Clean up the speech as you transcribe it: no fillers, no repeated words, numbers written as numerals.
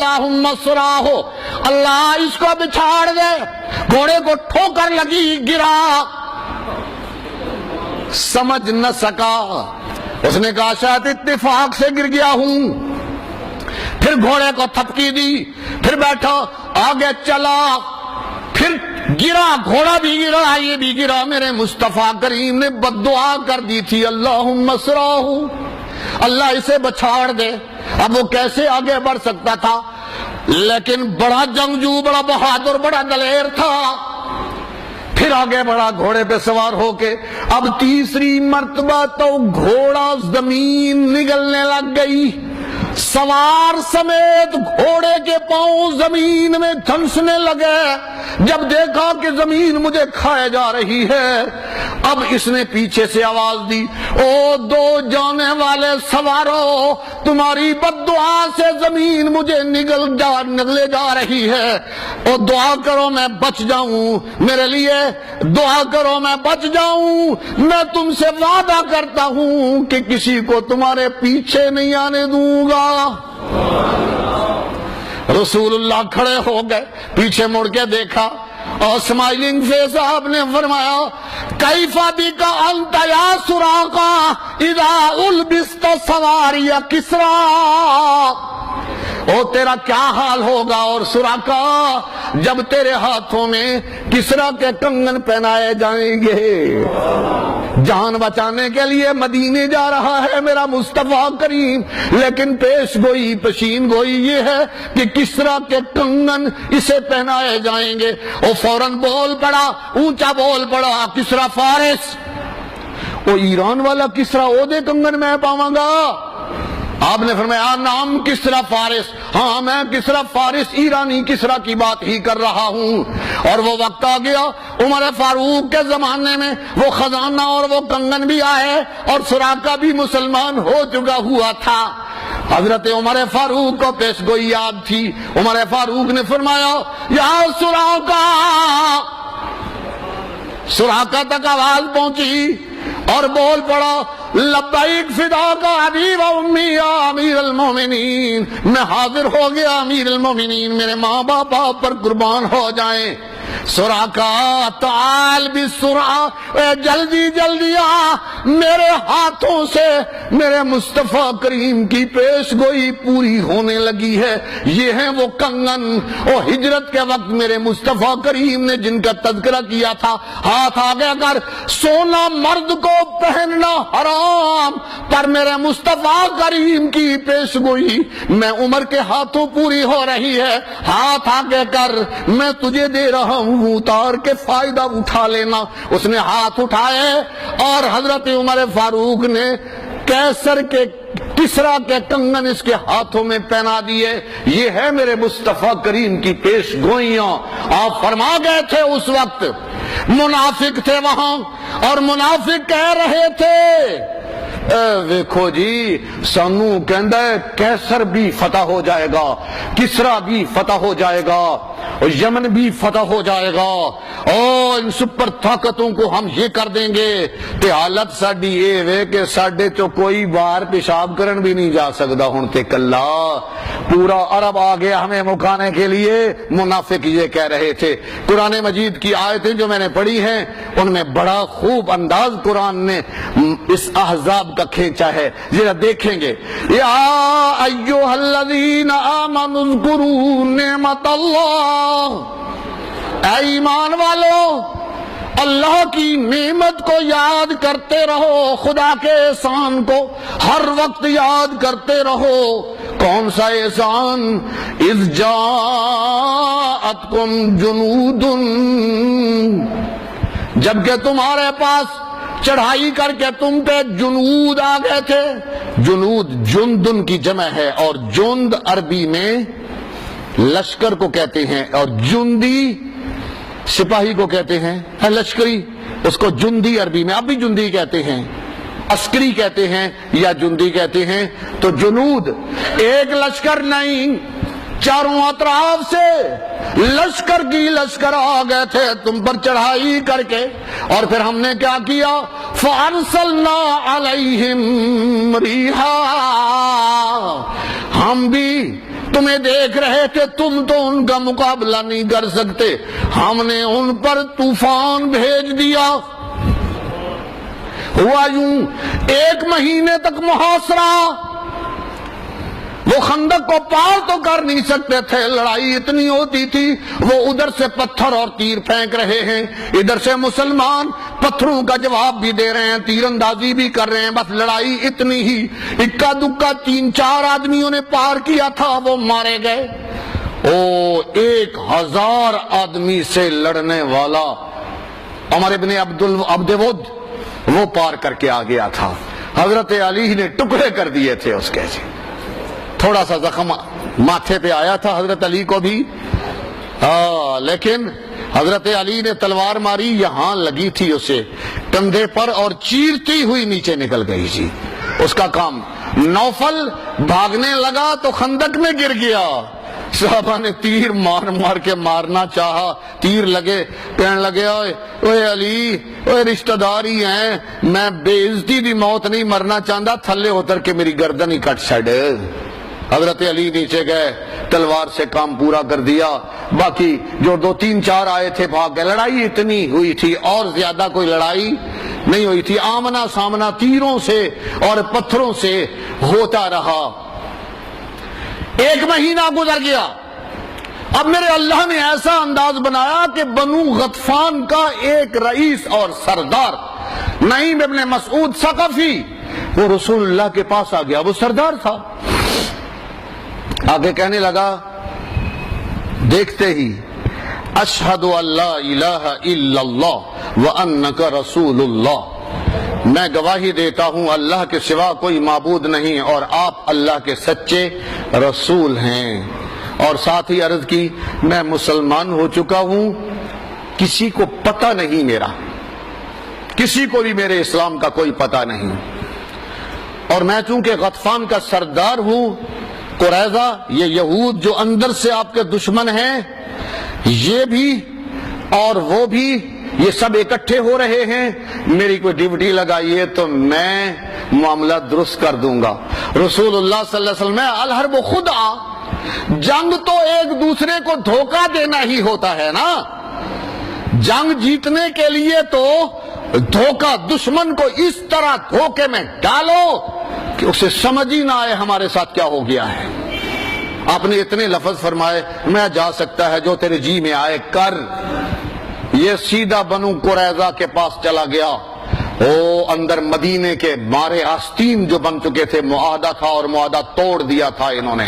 اللہم سراہو، اللہ اس کو بچھاڑ دے، گھوڑے کو ٹھوکر لگی، گرا، سمجھ نہ سکا، اس نے کہا شاید اتفاق سے گر گیا ہوں، پھر گھوڑے کو تھپکی دی، پھر بیٹھا، آگے چلا، پھر گرا، گھوڑا بھی گرا، یہ بھی گرا، میرے مصطفیٰ کریم نے بد دعا کر دی تھی اللہم سراہو، اللہ اسے بچھاڑ دے۔ اب وہ کیسے آگے بڑھ سکتا تھا؟ لیکن بڑا جنگجو، بڑا بہادر، بڑا دلیر تھا، پھر آگے بڑھا گھوڑے پہ سوار ہو کے۔ اب تیسری مرتبہ تو گھوڑا زمین نگلنے لگ گئی، سوار سمیت گھوڑے کے پاؤں زمین میں دھنسنے لگے۔ جب دیکھا کہ زمین مجھے کھائے جا رہی ہے، اب اس نے پیچھے سے آواز دی، او دو جانے والے سوارو، تمہاری بد دعا سے زمین مجھے نگلے جا رہی ہے، او دعا کرو میں بچ جاؤں، میرے لیے دعا کرو میں بچ جاؤں، میں تم سے وعدہ کرتا ہوں کہ کسی کو تمہارے پیچھے نہیں آنے دوں گا۔ رسول اللہ کھڑے ہو گئے، پیچھے مڑ کے دیکھا اور سمائلنگ فیس آپ نے فرمایا، کیف بک انت یا سراقہ اذا البست سواری کسریٰ، او تیرا کیا حال ہوگا اور سراقہ جب تیرے ہاتھوں میں کسریٰ کے کنگن پہنائے جائیں گے۔ جان بچانے کے لیے مدینے جا رہا ہے میرا مصطفیٰ کریم، لیکن پیش گوئی پشین گوئی یہ ہے کہ کسریٰ کے کنگن اسے پہنائے جائیں گے۔ وہ فوراً بول پڑا، اونچا بول پڑا، کسریٰ فارس، وہ ایران والا کسریٰ او دے کنگن میں پاواں گا؟ آپ نے فرمایا نام کسریٰ فارس، ہاں میں کسریٰ فارس ایرانی کسریٰ کی بات ہی کر رہا ہوں۔ اور وہ وقت آ گیا عمر فاروق کے زمانے میں، وہ خزانہ اور وہ کنگن بھی آئے اور سراقہ بھی مسلمان ہو چکا ہوا تھا۔ حضرت عمر فاروق کو پیش گوئی یاد تھی، عمر فاروق نے فرمایا یا سراقہ، سراقہ تک آواز پہنچی اور بول پڑا لبیک فداک ابی و امی یا امیر المومنین، میں حاضر ہو گیا امیر المومنین، میرے ماں باپ آپ پر قربان ہو جائیں۔ سراقہ تعال بسرعہ، جلدی جلدی آ، میرے ہاتھوں سے میرے مصطفیٰ کریم کی پیش گوئی پوری ہونے لگی ہے۔ یہ ہیں وہ کنگن، وہ ہجرت کے وقت میرے مصطفیٰ کریم نے جن کا تذکرہ کیا تھا، ہاتھ آگے کر، سونا مرد کو پہننا حرام، پر میرے مصطفیٰ کریم کی پیش گوئی میں عمر کے ہاتھوں پوری ہو رہی ہے، ہاتھ آگے کر، میں تجھے دے رہا ہوں، اتار کے فائدہ اٹھا لینا۔ اس نے ہاتھ اٹھائے اور حضرت عمر فاروق نے کیسر کے کسریٰ کے کنگن اس کے ہاتھوں میں پہنا دیے۔ یہ ہے میرے مصطفیٰ کریم کی پیش گوئیاں۔ آپ فرما گئے تھے اس وقت، منافق تھے وہاں اور منافق کہہ رہے تھے ویکھو جی سانو کہندا ہے کیسر بھی فتح ہو جائے گا، کسریٰ بھی فتح ہو جائے گا، اور یمن بھی فتح ہو جائے گا، اور ان سپر طاقتوں کو ہم یہ کر دیں گے کہ حالت ساڈی یہ وے کہ ساڈے چو کوئی بار پیشاب کرن بھی نہیں جا سکدا ہن تے کلا پورا عرب آ گیا ہمیں مکانے کے لیے۔ منافق یہ کہہ رہے تھے۔ قرآن مجید کی آیتیں جو میں نے پڑھی ہیں ان میں بڑا خوب انداز قرآن نے اس احزاب کا کھینچا ہے، ذرا دیکھیں گے۔ یا ایھا الذین آمنوا اذکروا نعمت اللہ، اے ایمان والو اللہ کی نعمت کو یاد کرتے رہو، خدا کے احسان کو ہر وقت یاد کرتے رہو۔ کون سا احسان؟ اذ جاءتکم جنود، جبکہ تمہارے پاس چڑھائی کر کے تم پہ جنود آ گئے تھے۔ جنود جندن کی جمع ہے، اور جند عربی میں لشکر کو کہتے ہیں، اور جندی سپاہی کو کہتے ہیں، لشکری، اس کو جندی عربی میں اب بھی جندی کہتے ہیں، عسکری کہتے ہیں یا جندی کہتے ہیں۔ تو جنود ایک لشکر نہیں، چاروں اطراف سے لشکر کی لشکر آ گئے تھے تم پر چڑھائی کر کے، اور پھر ہم نے کیا کیا؟ فَأَرْسَلْنَا عَلَيْهِمْ رِيحًا، ہم بھی تمہیں دیکھ رہے تھے، تم تو ان کا مقابلہ نہیں کر سکتے، ہم نے ان پر طوفان بھیج دیا۔ ہوا یوں 1 مہینے تک محاصرہ، وہ خندق کو پار تو کر نہیں سکتے تھے، لڑائی اتنی ہوتی تھی، وہ ادھر سے پتھر اور تیر پھینک رہے ہیں، ادھر سے مسلمان پتھروں کا جواب بھی دے رہے ہیں، تیر اندازی بھی کر رہے ہیں، بس لڑائی اتنی ہی، اکا دکا 3-4 آدمیوں نے پار کیا تھا، وہ مارے گئے۔ 1000 آدمی سے لڑنے والا عمر ابن عبد ود وہ پار کر کے آ گیا تھا، حضرت علی نے ٹکڑے کر دیے تھے اس کے، تھوڑا سا زخم ماتھے پہ آیا تھا حضرت علی کو بھی، لیکن حضرت علی نے تلوار ماری، یہاں لگی تھی اسے کندھے پر اور چیرتی ہوئی نیچے نکل گئی تھی اس کا کام۔ نوفل بھاگنے لگا تو خندق میں گر گیا، صحابہ نے تیر مار مار کے مارنا چاہا، تیر لگے، کہنے لگے اوے علی، اوے رشتہ دار ہی ہیں، میں بے عزتی دی موت نہیں مرنا چاہتا، تھلے اتر کے میری گردن ہی کٹ چھڑ۔ حضرت علی نیچے گئے، تلوار سے کام پورا کر دیا، باقی جو 2-3-4 آئے تھے بھاگ گئے۔ لڑائی اتنی ہوئی تھی، اور زیادہ کوئی لڑائی نہیں ہوئی تھی، آمنا سامنا تیروں سے اور پتھروں سے ہوتا رہا۔ 1 مہینہ گزر گیا، اب میرے اللہ نے ایسا انداز بنایا کہ بنو غطفان کا ایک رئیس اور سردار نعیم ابن مسعود ثقفی وہ رسول اللہ کے پاس آ گیا، وہ سردار تھا، آگے کہنے لگا دیکھتے ہی اشہد ان لا الہ الا اللہ وانک رسول اللہ، میں گواہی دیتا ہوں اللہ کے سوا کوئی معبود نہیں اور آپ اللہ کے سچے رسول ہیں، اور ساتھ ہی عرض کی میں مسلمان ہو چکا ہوں، کسی کو پتہ نہیں، میرا کسی کو بھی میرے اسلام کا کوئی پتہ نہیں، اور میں چونکہ غطفان کا سردار ہوں، قریظہ یہ یہود جو اندر سے آپ کے دشمن ہیں، یہ بھی اور وہ بھی، یہ سب اکٹھے ہو رہے ہیں، میری کوئی ڈیوٹی لگائیے تو میں معاملہ درست کر دوں گا۔ رسول اللہ صلی اللہ علیہ وسلم الحرب خدعہ، جنگ تو ایک دوسرے کو دھوکہ دینا ہی ہوتا ہے نا، جنگ جیتنے کے لیے تو دھوکہ، دشمن کو اس طرح دھوکے میں ڈالو کہ اسے سمجھ ہی نہ آئے ہمارے ساتھ کیا ہو گیا ہے۔ آپ نے اتنے لفظ فرمائے، میں جا سکتا ہے جو تیرے جی میں آئے کر۔ یہ سیدھا بنو قریظہ کے پاس چلا گیا، اندر مدینے کے مارے آستین جو بن چکے تھے، معاہدہ تھا اور معاہدہ توڑ دیا تھا انہوں نے۔